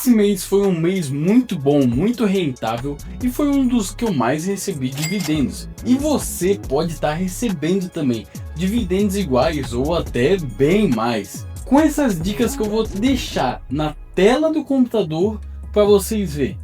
Esse mês foi um mês muito bom, muito rentável e foi um dos que eu mais recebi dividendos. E você pode estar recebendo também dividendos iguais ou até bem mais. Com essas dicas que eu vou deixar na tela do computador para vocês verem.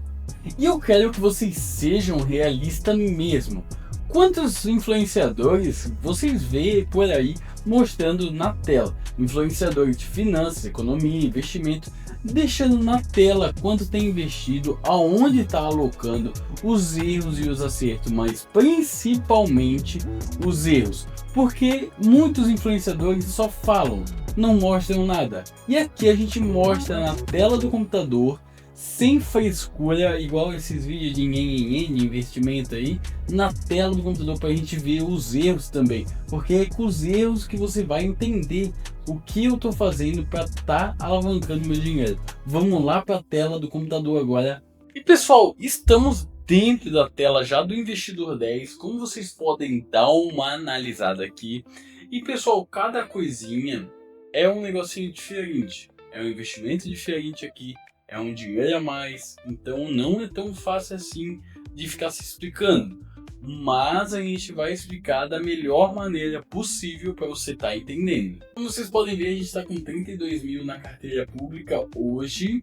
E eu quero que vocês sejam realistas mesmo. Quantos influenciadores vocês vê por aí mostrando na tela? Influenciadores de finanças, economia, investimento, deixando na tela quanto tem investido, aonde está alocando, os erros e os acertos, mas principalmente os erros, porque muitos influenciadores só falam, não mostram nada. E aqui a gente mostra na tela do computador, sem frescura, igual esses vídeos de de investimento aí, na tela do computador, para a gente ver os erros também, porque é com os erros que você vai entender o que eu estou fazendo para estar alavancando meu dinheiro. Vamos lá para a tela do computador agora. E pessoal, estamos dentro da tela já do Investidor 10, como vocês podem dar uma analisada aqui. E pessoal, cada coisinha é um negocinho diferente, é um investimento diferente aqui. É um dinheiro a mais, então não é tão fácil assim de ficar se explicando. Mas a gente vai explicar da melhor maneira possível para você estar entendendo. Como vocês podem ver, a gente está com 32 mil na carteira pública hoje,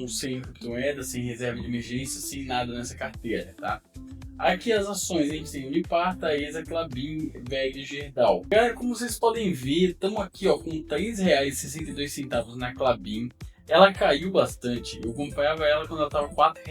sem criptomoedas, sem reserva de emergência, sem nada nessa carteira, tá? Aqui as ações, a gente tem Unipar, Taesa, Klabin, VEG e Gerdau. Galera, como vocês podem ver, estamos aqui ó, com R$ 3,62 na Klabin. Ela caiu bastante, eu comprava ela quando ela estava R$ 4.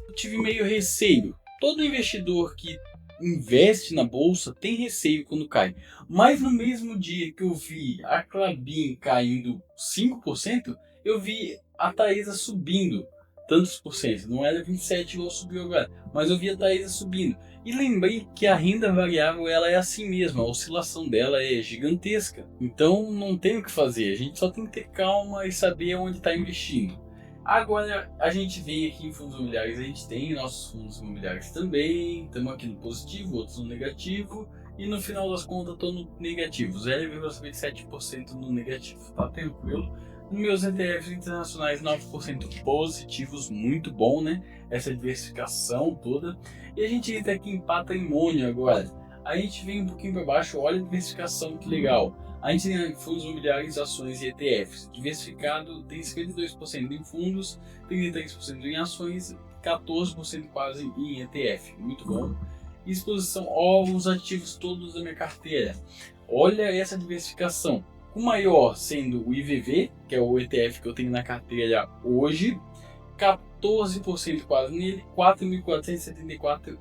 Eu tive meio receio. Todo investidor que investe na bolsa tem receio quando cai. Mas no mesmo dia que eu vi a Klabin caindo 5%, eu vi a Taesa subindo tantos por cento. Não era 27 igual subiu agora, mas eu vi a Taesa subindo. E lembrei que a renda variável ela é assim mesmo, a oscilação dela é gigantesca. Então não tem o que fazer, a gente só tem que ter calma e saber onde está investindo. Agora a gente vem aqui em fundos imobiliários, a gente tem nossos fundos imobiliários também, estamos aqui no positivo, outros no negativo. E no final das contas estou no negativo, 0,57% no negativo, tá tranquilo. Nos meus ETFs internacionais 9% positivos, muito bom, né? Essa diversificação toda. E a gente entra aqui em patrimônio agora. A gente vem um pouquinho para baixo, olha a diversificação, que legal. A gente tem fundos imobiliários, ações e ETFs. Diversificado tem 52% em fundos, 33% em ações, 14% quase em ETF. Muito bom. Exposição aos ativos todos da minha carteira. Olha essa diversificação. O maior sendo o IVV, que é o ETF que eu tenho na carteira hoje, 14% quase nele, R$ 4.474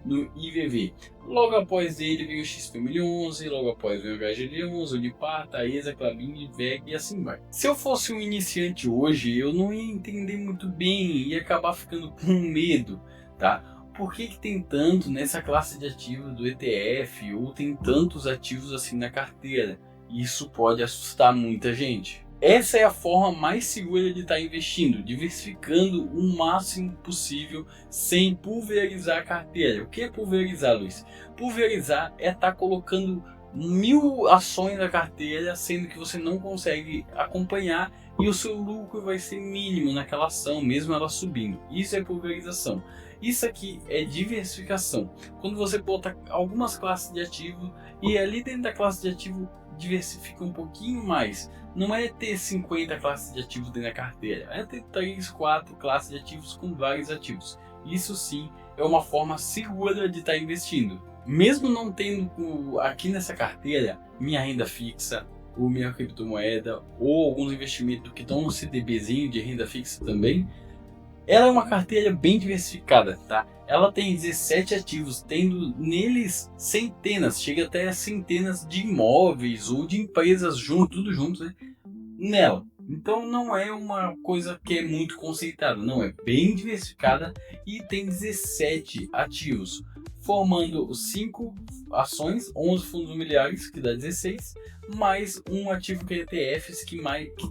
no IVV. Logo após ele veio o XP1011, logo após veio o HGL11, Unipar, Taesa, Klabin, VEG e assim vai. Se eu fosse um iniciante hoje, eu não ia entender muito bem, ia acabar ficando com medo, tá? Por que tem tanto nessa classe de ativos do ETF ou tem tantos ativos assim na carteira? Isso pode assustar muita gente. Essa é a forma mais segura de estar investindo, diversificando o máximo possível sem pulverizar a carteira. O que é pulverizar, Luiz? Pulverizar é estar colocando 1000 ações na carteira, sendo que você não consegue acompanhar e o seu lucro vai ser mínimo naquela ação, mesmo ela subindo. Isso é pulverização. Isso aqui é diversificação. Quando você bota algumas classes de ativo e ali dentro da classe de ativo diversifica um pouquinho mais. Não é ter 50 classes de ativos dentro da carteira, é ter 3, 4 classes de ativos com vários ativos. Isso sim é uma forma segura de estar investindo. Mesmo não tendo aqui nessa carteira minha renda fixa, ou minha criptomoeda, ou alguns investimentos que estão no CDBzinho de renda fixa também, ela é uma carteira bem diversificada, tá? Ela tem 17 ativos, tendo neles centenas, chega até centenas de imóveis ou de empresas tudo junto, né? Nela. Então não é uma coisa que é muito concentrada, não, é bem diversificada e tem 17 ativos, formando 5 ações, 11 fundos imobiliários, que dá 16, mais um ativo que é ETFs, que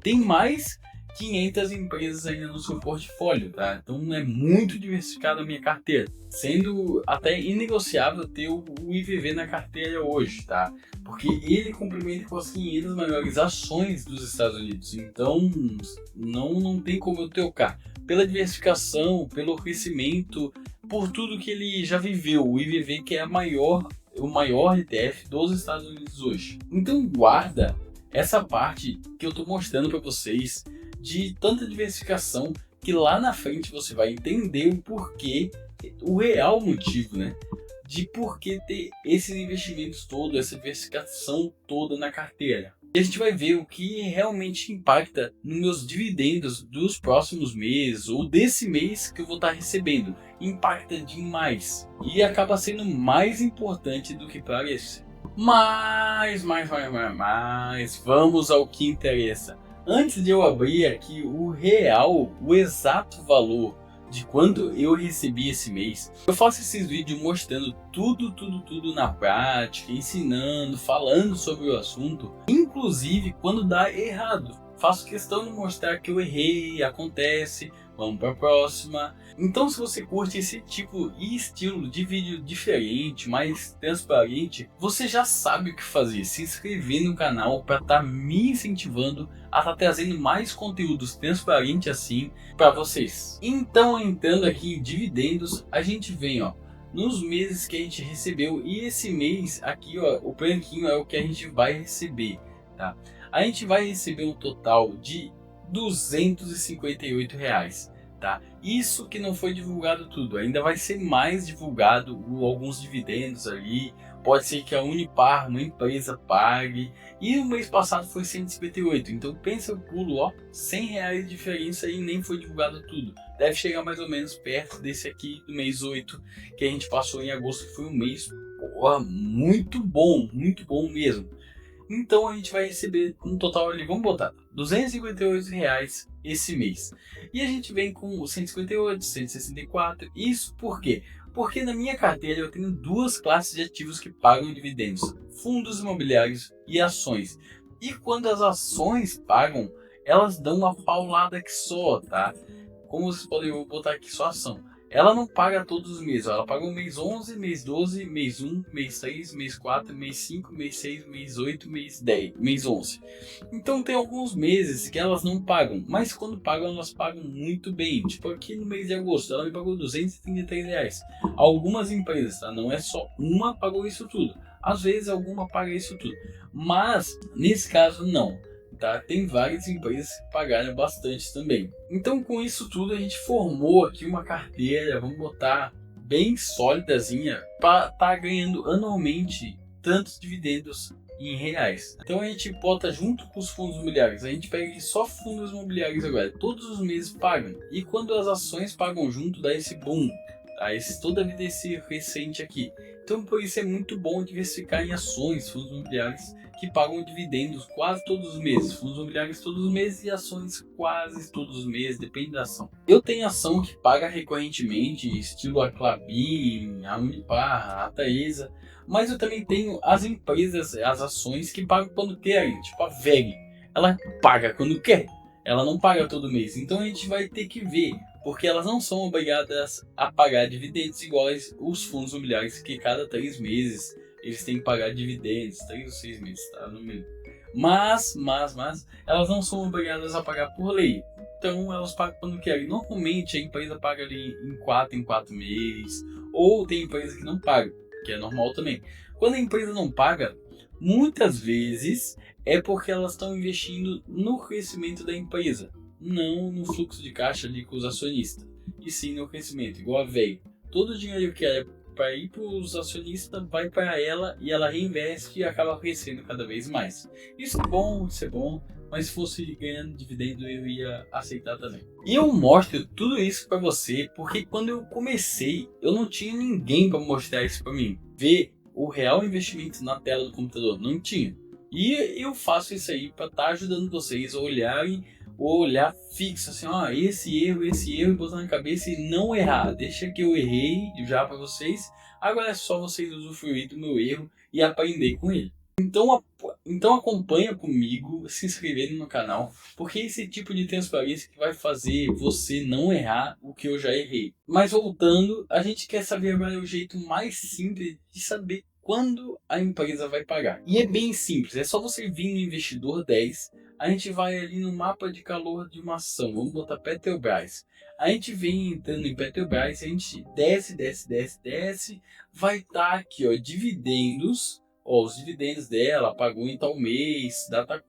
tem mais 500 empresas ainda no seu portfólio, tá? Então é muito diversificado a minha carteira, sendo até inegociável ter o IVV na carteira hoje, tá? Porque ele complementa com as 500 maiores ações dos Estados Unidos, então não tem como eu trocar. Pela diversificação, pelo crescimento, por tudo que ele já viveu, o IVV que é o maior ETF dos Estados Unidos hoje. Então guarda essa parte que eu estou mostrando para vocês de tanta diversificação, que lá na frente você vai entender o porquê, o real motivo, né, de por que ter esses investimentos todos, essa diversificação toda na carteira. E a gente vai ver o que realmente impacta nos meus dividendos dos próximos meses ou desse mês que eu vou estar recebendo. Impacta demais e acaba sendo mais importante do que parece. Mas vamos ao que interessa. Antes de eu abrir aqui o exato valor de quanto eu recebi esse mês, eu faço esses vídeos mostrando tudo na prática, ensinando, falando sobre o assunto, inclusive quando dá errado. Faço questão de mostrar que eu errei, acontece, vamos para a próxima. Então se você curte esse tipo e estilo de vídeo diferente, mais transparente, você já sabe o que fazer. Se inscrever no canal para estar me incentivando a estar trazendo mais conteúdos transparentes assim para vocês. Então entrando aqui em dividendos, a gente vem nos meses que a gente recebeu, e esse mês aqui o branquinho é o que a gente vai receber, tá? A gente vai receber um total de R$258, tá? Isso que não foi divulgado tudo, ainda vai ser mais divulgado alguns dividendos ali. Pode ser que a Unipar, uma empresa, pague. E o mês passado foi 158, então pensa o pulo, R$100 de diferença e nem foi divulgado tudo. Deve chegar mais ou menos perto desse aqui do mês 8 que a gente passou em agosto, que foi um mês muito bom mesmo. Então a gente vai receber um total ali, vamos botar R$258 esse mês. E a gente vem com o 158, 164, isso por quê? Porque na minha carteira eu tenho duas classes de ativos que pagam dividendos: fundos imobiliários e ações. E quando as ações pagam, elas dão uma paulada que só, tá? Como vocês podem botar aqui, só ação. Ela não paga todos os meses, ela paga o mês 11, mês 12, mês 1, mês 3, mês 4, mês 5, mês 6, mês 8, mês 10, mês 11. Então tem alguns meses que elas não pagam, mas quando pagam, elas pagam muito bem. Tipo aqui no mês de agosto, ela me pagou R$233. Algumas empresas, tá? Não é só uma pagou isso tudo. Às vezes alguma paga isso tudo, mas nesse caso não. Tá? Tem várias empresas que pagaram bastante também. Então com isso tudo a gente formou aqui uma carteira, vamos botar bem sólidazinha, para estar ganhando anualmente tantos dividendos em reais. Então a gente bota junto com os fundos imobiliários, a gente pega aqui só fundos imobiliários agora, todos os meses pagam. E quando as ações pagam junto, dá esse boom, tá? Toda a vida esse recente aqui. Então por isso é muito bom diversificar em ações, fundos imobiliários que pagam dividendos quase todos os meses, fundos imobiliários todos os meses e ações quase todos os meses, depende da ação. Eu tenho ação que paga recorrentemente, estilo a Klabin, a Unipar, a Taesa, mas eu também tenho as empresas, as ações que pagam quando querem, tipo a VEG, ela paga quando quer, ela não paga todo mês, então a gente vai ter que ver, porque elas não são obrigadas a pagar dividendos iguais os fundos imobiliários, que cada 3 meses eles têm que pagar dividendos, 3 ou 6 meses, tá? No mínimo. Mas elas não são obrigadas a pagar por lei. Então elas pagam quando querem. Normalmente a empresa paga ali em 4 meses. Ou tem empresa que não paga, que é normal também. Quando a empresa não paga, muitas vezes é porque elas estão investindo no crescimento da empresa, não no fluxo de caixa ali com os acionistas, e sim no crescimento, igual a VEG. Todo o dinheiro que é para ir para os acionistas vai para ela e ela reinveste e acaba crescendo cada vez mais. Isso é bom, mas se fosse ganhando dividendo eu ia aceitar também. E eu mostro tudo isso para você porque quando eu comecei eu não tinha ninguém para mostrar isso para mim. Ver o real investimento na tela do computador, não tinha. E eu faço isso aí para estar ajudando vocês a olharem, o olhar fixo, assim, esse erro, e botar na cabeça e não errar. Deixa que eu errei já para vocês, agora é só vocês usufruir do meu erro e aprender com ele. Então acompanha comigo, se inscrevendo no canal, porque esse tipo de transparência que vai fazer você não errar o que eu já errei. Mas voltando, a gente quer saber agora o jeito mais simples de saber quando a empresa vai pagar. E é bem simples, é só você vir no Investidor 10, a gente vai ali no mapa de calor de uma ação, vamos botar Petrobras. A gente vem entrando em Petrobras, a gente desce, vai estar aqui, ó, dividendos. Ó, os dividendos dela, pagou em tal mês, data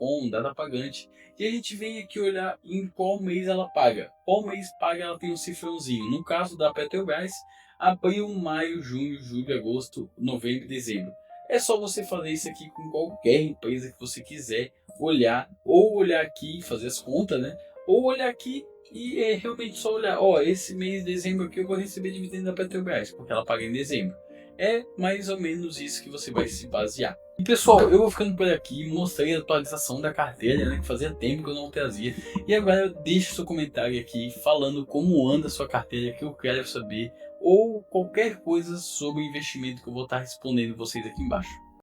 pagante. E a gente vem aqui olhar em qual mês ela paga. Qual mês paga, ela tem um cifrãozinho. No caso da Petrobras, abril, maio, junho, julho, agosto, novembro e dezembro. É só você fazer isso aqui com qualquer empresa que você quiser olhar. Ou olhar aqui e fazer as contas, né? Ou olhar aqui e é realmente só olhar. Ó, esse mês de dezembro aqui eu vou receber dividendo da Petrobras, porque ela paga em dezembro. É mais ou menos isso que você vai se basear. E pessoal, eu vou ficando por aqui, mostrei a atualização da carteira, né, que fazia tempo que eu não trazia. E agora deixe seu comentário aqui falando como anda a sua carteira, que eu quero saber, ou qualquer coisa sobre investimento que eu vou estar respondendo vocês aqui embaixo.